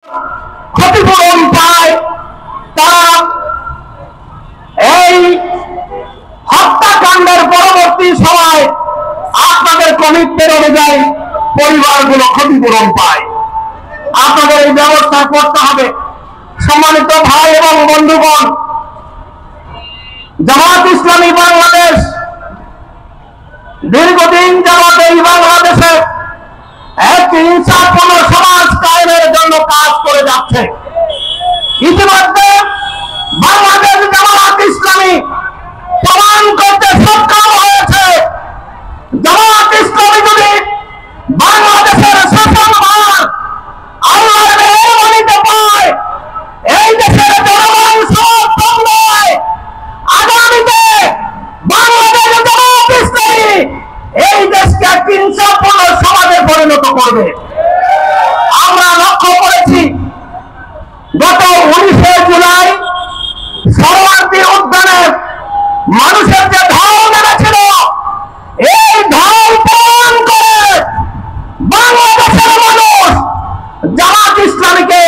ক্ষতিপূরণ পায়, তারা এই হত্যাকাণ্ডের পরবর্তী সময় আপনাদের কমিটমেন্ট অনুযায়ী পরিবারগুলো ক্ষতিপূরণ পায়। আপনাদের এই ব্যবস্থা করতে হবে। সম্মানিত ভাই এবং বন্ধুগণ, জামাত ইসলামী বাংলাদেশ দীর্ঘদিন যাবত এই বাংলাদেশে একটি ইনসাফপূর্ণ সমাজ কায়েমের জন্য কাজ করে যাচ্ছে। ইতিমধ্যে বাংলাদেশ জামাত ইসলামী প্রমাণ করতে সক্ষম হয়েছে, জামাত ইসলামী যদি বাংলাদেশের শাসনভার আল্লাহর মেহরবানিতে পায়, এই দেশের জনগণ সমর্থন দেয়, আগামীতে বাংলাদেশ জামাত ইসলামী এই দেশকে একটি ইনসাফপূর্ণ সমাজে পরিণত করবে। আমরা লক্ষ্য করেছি গত 19শে জুলাই শরণার্থী উদ্যানে মানুষের যে ঢল নেমেছিল, এই ঢল প্রমাণ করে বাংলাদেশের মানুষ জামাত ইসলামীকে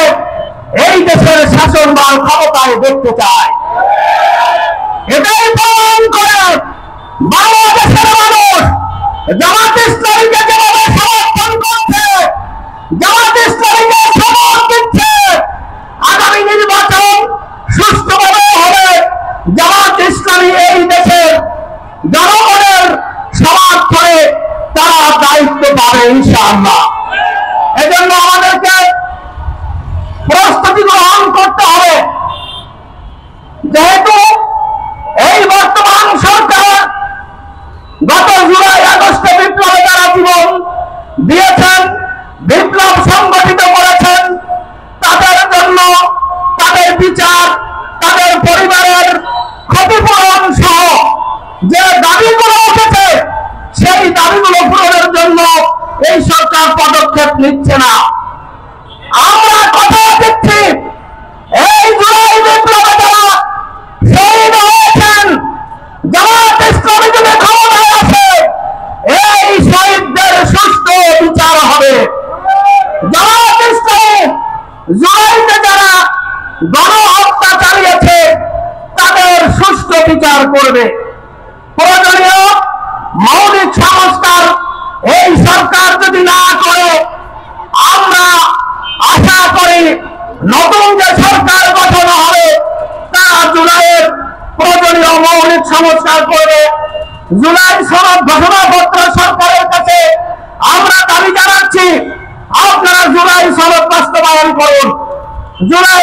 এই দেশের শাসনভার ক্ষমতায় দেখতে চায়। এটাই প্রমাণ করে বাংলাদেশের মানুষ জামাত ইসলামীকে যেভাবে সমর্থন করছে, জামাত ইসলামীকে সমর্থন দিচ্ছে। আগামী নির্বাচন সুষ্ঠুভাবে হবে, জামাত ইসলামী এই দেশের জনগণের সমর্থনে তারা দায়িত্ব পাবে ইনশাআল্লাহ। এজন্য আমাদেরকে প্রস্তুতি গ্রহণ করতে হবে। যেহেতু এই বর্তমান সরকার গত জুলাই আগস্টে বিপ্লবে যারা জীবন দিয়েছেন, বিপ্লব সংগঠিত করেছেন, তাদের জন্য তাদের বিচার, তাদের পরিবারের ক্ষতিপূরণ সহ যে দাবিগুলো উঠেছে, সেই দাবিগুলো পূরণের জন্য এই সরকার পদক্ষেপ নিচ্ছে না। আমরা কথা দিচ্ছি, এই জুলাই বিপ্লবে যারা শহীদ হয়েছেন, জামাত ইসলামী যদি ক্ষমতায় আসে, এই শহীদদের সুষ্ঠু বিচার হবে। জামাত ইসলামী জুলাইতে যারা গণহত্যা চালিয়েছে, তাদের সুষ্ঠু বিচার করবে। প্রয়োজনীয় মৌলিক সংস্কার এই সরকার যদি না করে, আমরা আশা করি নতুন যে সরকার গঠন হবে, তারা জুলাইয়ের প্রয়োজনীয় মৌলিক সংস্কার করবে। জুলাই সনদ ঘোষণাপত্র সরকারের কাছে আমরা দাবি জানাচ্ছি, আপনারা জুলাই সনদ বাস্তবায়ন করুন। জুলাই